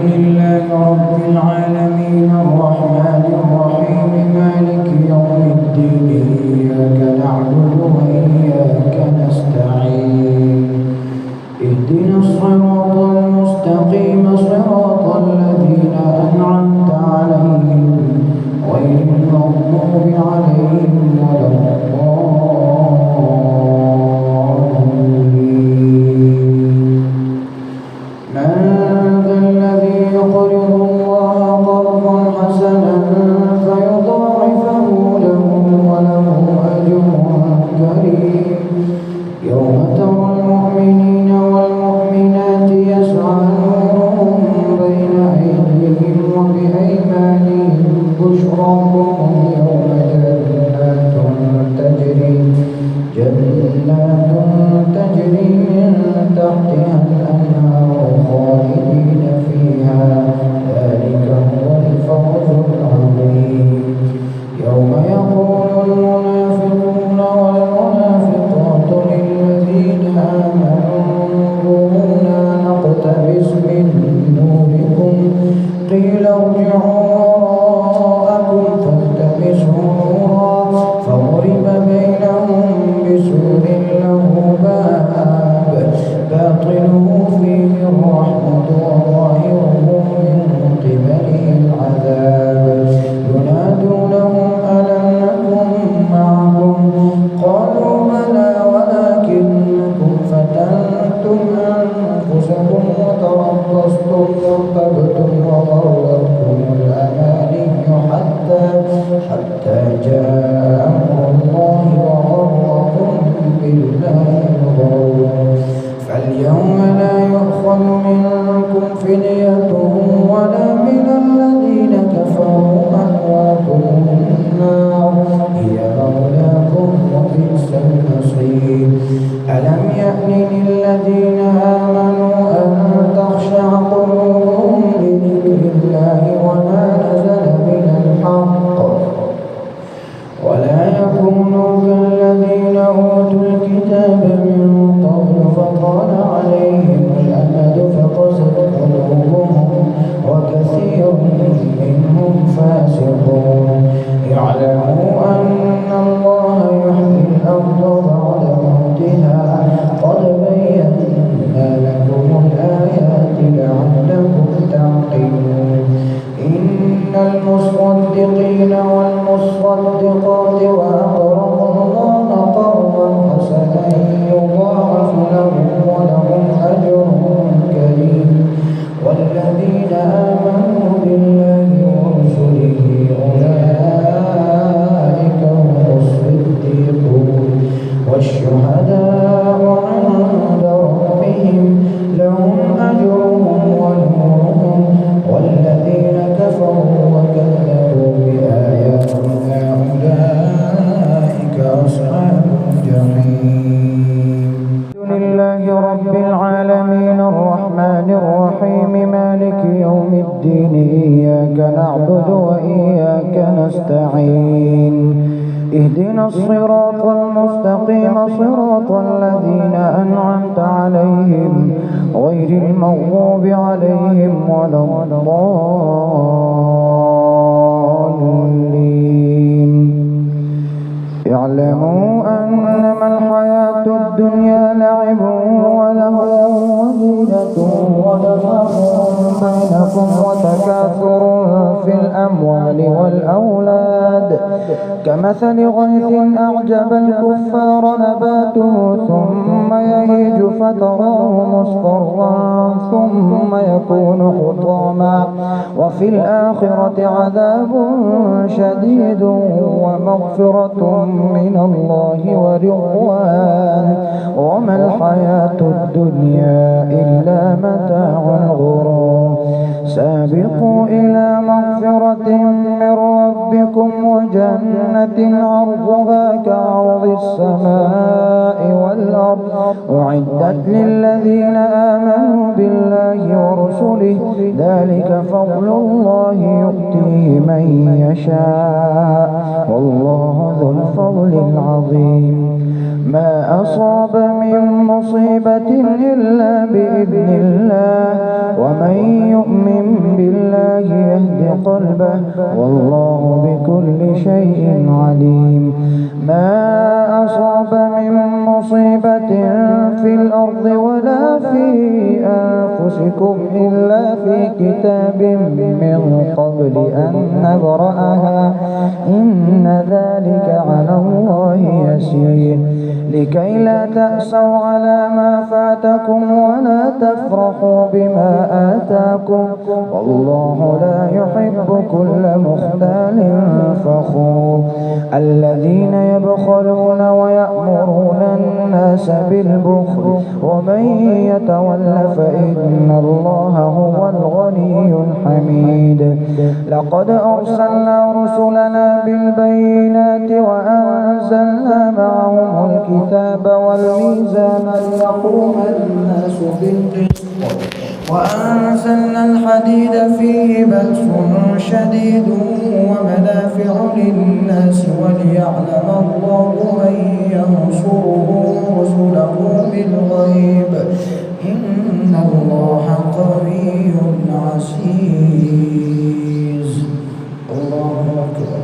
لله رب العالمين الرحمن الرحيم مالك يوم الدين إياك نعبد وإياك نستعين اهدنا الصراط المستقيم صراط الذين أنعمت عليهم غير المغضوب عليهم ولا قيل ارجعوا وراءكم فالتمسوا نورا فضرب بينهم بسور له باب باطنه فيه الرحمة وظاهره من قبله العذاب ينادونهم ألم نكن معكم قالوا بلى ولكنكم فتنتم أنفسكم وتربصتم وارتبتم وغرتكم الأماني حتى جاء أمر الله وغركم بالله الغرور فاليوم لا يؤخذ منكم فدية ولا من الذين كفروا مأواكم النار هي مولاكم وبئس المصير ألم يأن للذين آمنوا أن تخشع قلوبهم لذكر الله وما نزل من الحق ولا يكونوا كالذين أوتوا الكتاب من قبل فطال عليهم الأمد فقست قلوبهم وكثير منهم فاسقون اعلموا أن الله يحيي الأرض بعد موتها قد بينا لكم الآيات لعلكم تعقلون إن المصدقين والمصدقات وأقرضوا الله قرضا حسنا يضاعف لهم ولهم أجر كريم والذين آمنوا بالله ورسله أولئك هم الصديقون والشهداء عند ربهم لهم أجرهم ونورهم والذين كفروا وكذبوا بآياتنا أولئك أصحاب الجحيم لله رب العالمين الرحمن الرحيم مالك يوم الدين إياك نعبد وإياك نستعين اهدنا الصراط المستقيم صراط الذين أنعمت عليهم غير المغضوب عليهم ولا الضالين اعلموا أنما الحياة الدنيا لعب ولهو وزينة وتفاخر بينكم وتكاثر في الأموال والأولاد كمثل غيث أعجب الكفار نباته ثم يهيج فتراه مصفرا ثم يكون حطاما وفي الآخرة عذاب شديد ومغفرة من الله ورضوان وما الحياة الدنيا إلا متاع الغرور سابقوا إلى مغفرة من ربكم وجنة عرضها كعرض السماء والأرض أعدت للذين آمنوا بالله ورسله ذلك فضل الله يؤتيه من يشاء والله ذو الفضل العظيم ما أصاب من مصيبة إلا بإذن الله ومن يؤمن قلبه والله بكل شيء عليم. ما أصاب من مصيبة في الأرض ولا في أنفسكم إلا في كتاب من قبل أن نبرأها إن ذلك على الله يسير. لكي لا تأسوا على ما فاتكم ولا تفرحوا بما آتاكم والله لا يحب كل مختال فخور. الذين يبخلون ويأمرون الناس بالبخل ومن يتول فإن الله هو الغني الحميد. لقد أرسلنا رسلنا بالبينات وأنزلنا معهم الكتاب والميزان ليقوم الناس بالقسط وأنزلنا الحديد فيه بأس شديد ومنافع للناس وليعلم الله من ينصره رسله بالغيب إن الله قوي عزيز. الله أكبر.